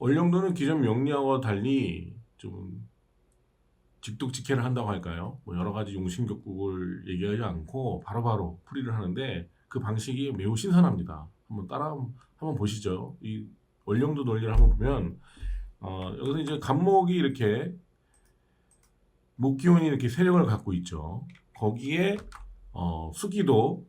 원령도는 기존 명리하고 달리 좀 직독직해를 한다고 할까요? 뭐 여러 가지 용심격국을 얘기하지 않고 바로바로 풀이를 하는데 그 방식이 매우 신선합니다. 한번 보시죠. 이 원령도 논리를 한번 보면 여기서 이제 간목이 이렇게 목기운이 이렇게 세력을 갖고 있죠. 거기에 수기도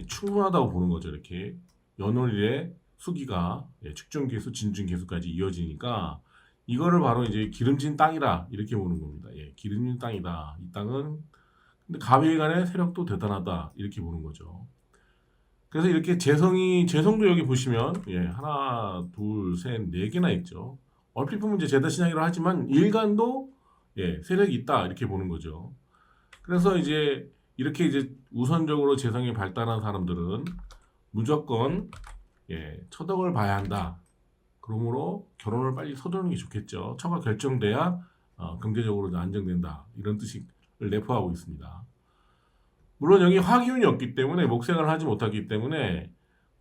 충분하다고 보는 거죠. 이렇게 연월일에 수기가 측중계수, 진중계수까지 이어지니까 이거를 바로 이제 기름진 땅이라 이렇게 보는 겁니다. 기름진 땅이다. 이 땅은 근데 가비간의 세력도 대단하다 이렇게 보는 거죠. 그래서 이렇게 재성도 여기 보시면 하나, 둘, 셋, 네 개나 있죠. 얼핏 보면 이제 제다신앙이라고 하지만 일간도 세력이 있다 이렇게 보는 거죠. 그래서 이제 이렇게 이제 우선적으로 재성이 발달한 사람들은 무조건 처덕을 봐야 한다. 그러므로 결혼을 빨리 서두르는 게 좋겠죠. 처가 결정돼야 경제적으로 안정된다. 이런 뜻을 내포하고 있습니다. 물론 여기 화기운이 없기 때문에 목생을 하지 못하기 때문에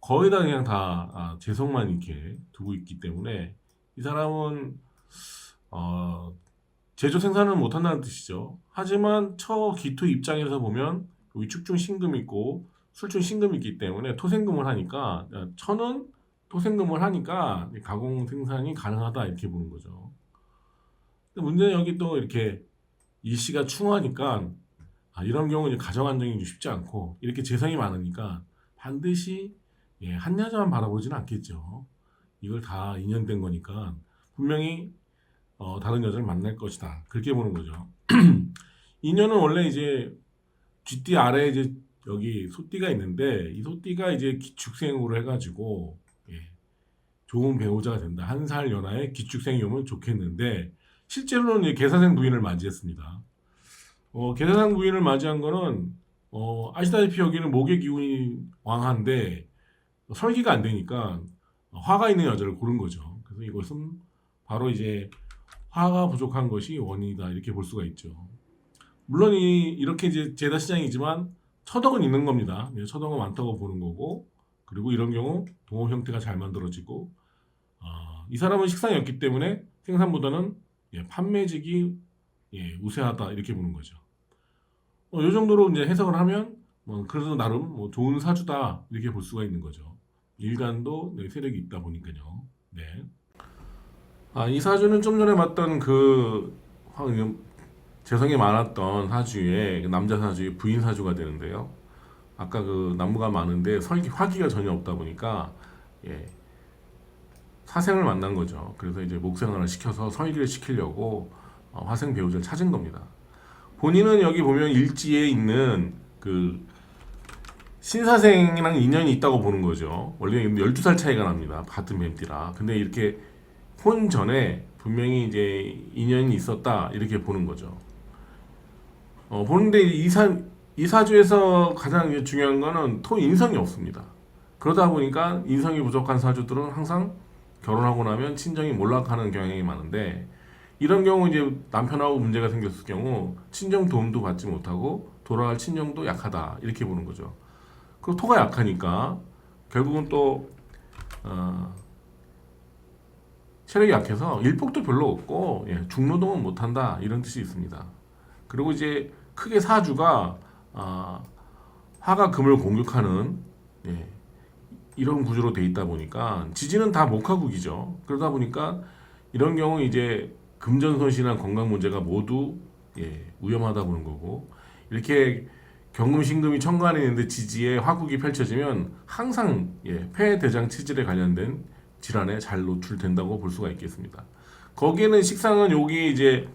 거의 다 그냥 다 재성만 이렇게 두고 있기 때문에 이 사람은 제조 생산은 못한다는 뜻이죠. 하지만 처 기토 입장에서 보면 여기 축중 신금이 있고 술중 신금이 있기 때문에 토생금을 하니까 처는 토생금을 하니까 가공 생산이 가능하다 이렇게 보는 거죠. 근데 문제는 여기 또 이렇게 일시가 충하니까 이런 경우는 가정 안정이 쉽지 않고 이렇게 재성이 많으니까 반드시 한 여자만 바라보지는 않겠죠. 이걸 다 인연된 거니까 분명히 다른 여자를 만날 것이다. 그렇게 보는 거죠. 인연은 원래 이제 쥐띠 아래에 이제 여기 소띠가 있는데 이 소띠가 이제 기축생으로 해가지고 좋은 배우자가 된다. 한 살 연하의 기축생이 오면 좋겠는데 실제로는 이제 계사생 부인을 맞이했습니다. 계사생 부인을 맞이한 거는 아시다시피 여기는 목의 기운이 왕한데 설기가 안 되니까 화가 있는 여자를 고른 거죠. 그래서 이것은 바로 이제 화가 부족한 것이 원인이다 이렇게 볼 수가 있죠. 물론 이렇게 이제 제다 시장이지만 처덕은 있는 겁니다. 처덕은 많다고 보는 거고 그리고 이런 경우 동업 형태가 잘 만들어지고 이 사람은 식상이었기 때문에 생산보다는 판매직이 우세하다 이렇게 보는 거죠. 이 정도로 이제 해석을 하면 그래도 나름 좋은 사주다 이렇게 볼 수가 있는 거죠. 일간도 세력이 있다 보니까요. 네. 이 사주는 좀 전에 봤던 재성이 많았던 사주의 남자 사주의 부인 사주가 되는데요. 아까 그 나무가 많은데 화기가 전혀 없다 보니까 사생을 만난 거죠. 그래서 이제 목생활을 시켜서 설기를 시키려고 화생 배우자를 찾은 겁니다. 본인은 여기 보면 일지에 있는 그 신사생이랑 인연이 있다고 보는 거죠. 원래 12살 차이가 납니다. 같은 뱀띠라. 근데 이렇게 혼 전에 분명히 이제 인연이 있었다 이렇게 보는 거죠. 보는데 이 사주에서 가장 중요한 거는 토 인성이 없습니다. 그러다 보니까 인성이 부족한 사주들은 항상 결혼하고 나면 친정이 몰락하는 경향이 많은데 이런 경우 이제 남편하고 문제가 생겼을 경우 친정 도움도 받지 못하고 돌아갈 친정도 약하다 이렇게 보는 거죠. 그리고 토가 약하니까 결국은 또 체력이 약해서 일복도 별로 없고 중노동은 못한다 이런 뜻이 있습니다. 그리고 이제 크게 사주가 화가 금을 공격하는 이런 구조로 돼 있다 보니까 지지는 다 목화국이죠. 그러다 보니까 이런 경우 이제 금전손실이나 건강 문제가 모두 위험하다 보는 거고 이렇게 경금신금이 천간에 있는데 지지에 화국이 펼쳐지면 항상 폐, 대장, 치질에 관련된 질환에 잘 노출된다고 볼 수가 있겠습니다. 거기에는 식상은 여기 이제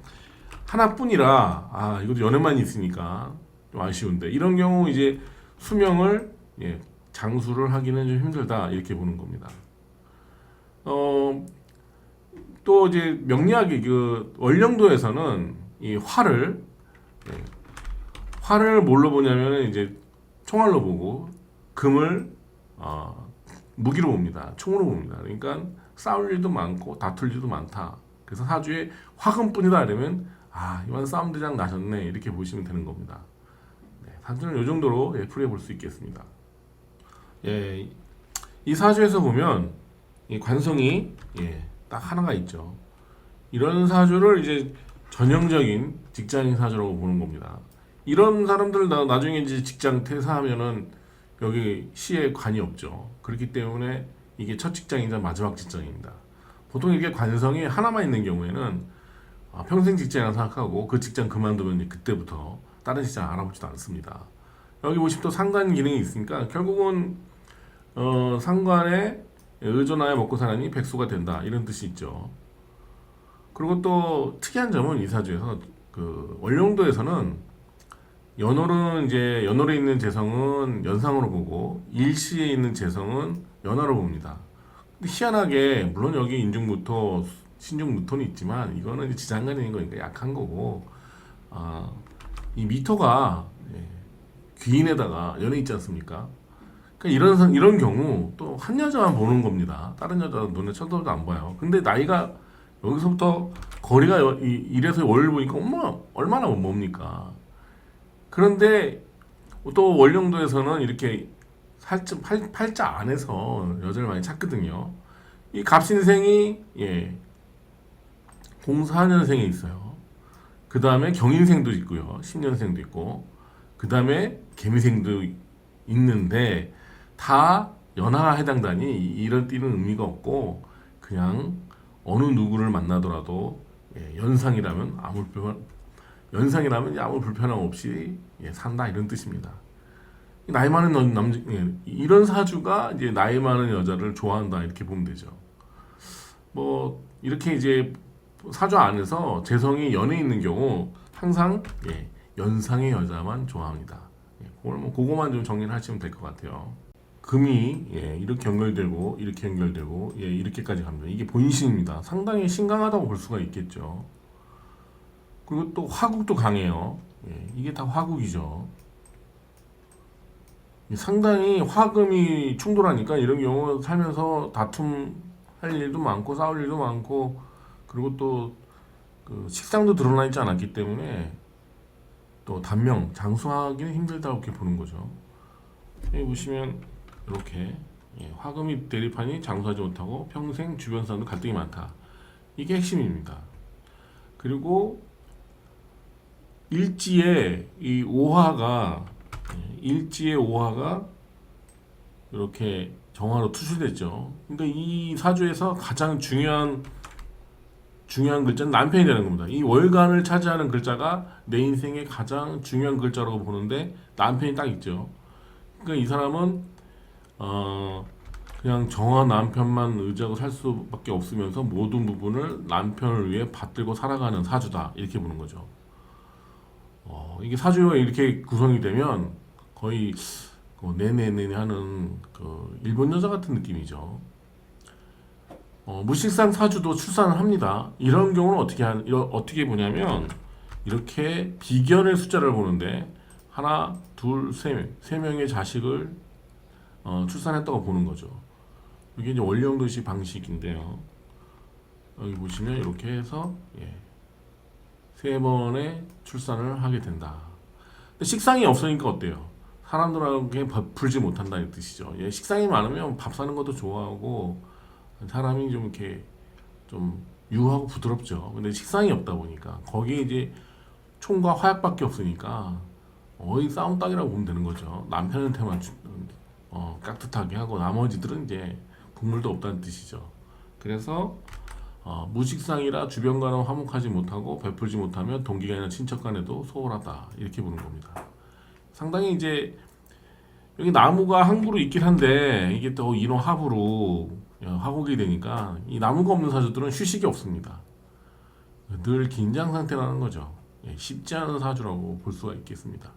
하나뿐이라 이것도 연애만 있으니까 좀 아쉬운데 이런 경우 이제 수명을 장수를 하기는 좀 힘들다 이렇게 보는 겁니다. 또 이제 명리학의 그 원령도에서는 이 화를 뭘로 보냐면 이제 총알로 보고 금을 무기로 봅니다. 총으로 봅니다. 그러니까 싸울 일도 많고 다툴 일도 많다. 그래서 사주에 화금뿐이다 이러면 이번 싸움 대장 나셨네 이렇게 보시면 되는 겁니다. 사주는 이 정도로 풀이해 볼 수 있겠습니다. 이 사주에서 보면 이 관성이 딱 하나가 있죠. 이런 사주를 이제 전형적인 직장인 사주라고 보는 겁니다. 이런 사람들 나중에 이제 직장 퇴사하면은 여기 시에 관이 없죠. 그렇기 때문에 이게 첫 직장이자 마지막 직장입니다. 보통 이게 관성이 하나만 있는 경우에는 평생 직장이라 생각하고 그 직장 그만두면 이제 그때부터 다른 직장 알아보지도 않습니다. 여기 보시면 또 상관 기능이 있으니까 결국은 상관에 의존하여 먹고 사느니 백수가 된다 이런 뜻이 있죠. 그리고 또 특이한 점은 이 사주에서 그 원룡도에서는 연월은 이제 연월에 있는 재성은 연상으로 보고 일시에 있는 재성은 연화로 봅니다. 근데 희한하게 물론 여기 인중무토, 신중무토는 있지만 이거는 이제 지장간인 거니까 약한 거고 이 미토가 귀인에다가 연에 있지 않습니까? 그러니까 이런 경우 또 한 여자만 보는 겁니다. 다른 여자 눈에 쳐다도 안 봐요. 근데 나이가 여기서부터 거리가 이래서 월 보니까 얼마나 뭡니까? 그런데 또 월령도에서는 이렇게 팔자 안에서 여자를 많이 찾거든요. 이 갑신생이 04년생에 있어요. 그 다음에 경인생도 있고요. 10년생도 있고 그 다음에 개미생도 있는데 다 연하에 해당다니 이런 띠는 의미가 없고 그냥 어느 누구를 만나더라도 연상이라면 아무 불편함 없이 산다 이런 뜻입니다. 나이 많은 남자 이런 사주가 이제 나이 많은 여자를 좋아한다 이렇게 보면 되죠. 뭐 이렇게 이제 사주 안에서 재성이 연에 있는 경우 항상 연상의 여자만 좋아합니다. 그거만 좀 정리를 하시면 될 것 같아요. 금이 이렇게 연결되고 이렇게 연결되고 이렇게까지 갑니다. 이게 본신입니다. 상당히 신강하다고 볼 수가 있겠죠. 그리고 또 화국도 강해요. 이게 다 화국이죠. 상당히 화금이 충돌하니까 이런 경우 살면서 다툼 할 일도 많고 싸울 일도 많고 그리고 또 그 식상도 드러나 있지 않았기 때문에 또 단명 장수하기는 힘들다고 이렇게 보는 거죠. 여기 보시면 이렇게 화금이 대립하니 장수하지 못하고 평생 주변 사람도 갈등이 많다. 이게 핵심입니다. 그리고 일지에 이 오화가 이렇게 정화로 투출됐죠. 그러니까 이 사주에서 가장 중요한 글자는 남편이 되는 겁니다. 이 월간을 차지하는 글자가 내 인생의 가장 중요한 글자라고 보는데 남편이 딱 있죠. 그러니까 이 사람은 그냥 정화 남편만 의지하고 살 수밖에 없으면서 모든 부분을 남편을 위해 받들고 살아가는 사주다 이렇게 보는 거죠. 이게 사주가 이렇게 구성이 되면 거의 네네네 하는 그 일본 여자 같은 느낌이죠. 무식상 사주도 출산을 합니다. 이런 경우는 어떻게 보냐면 이렇게 비견의 숫자를 보는데 하나, 둘, 세 명의 자식을 출산했다고 보는 거죠. 이게 이제 원령도시 방식인데요. 여기 보시면 이렇게 해서 세 번의 출산을 하게 된다. 근데 식상이 없으니까 어때요? 사람들에게 베풀지 못한다 이 뜻이죠. 식상이 많으면 밥 사는 것도 좋아하고 사람이 좀 이렇게 좀 유하고 부드럽죠. 근데 식상이 없다 보니까 거기에 이제 총과 화약밖에 없으니까 거의 싸움닭이라고 보면 되는 거죠. 남편한테만 깍듯하게 하고 나머지들은 이제 국물도 없다는 뜻이죠. 그래서 무식상이라 주변과는 화목하지 못하고 베풀지 못하면 동기가 아니라 친척 간에도 소홀하다 이렇게 보는 겁니다. 상당히 이제 여기 나무가 한 그루 있긴 한데 이게 또 인호합으로 화목이 되니까 이 나무가 없는 사주들은 휴식이 없습니다. 늘 긴장 상태라는 거죠. 쉽지 않은 사주라고 볼 수가 있겠습니다.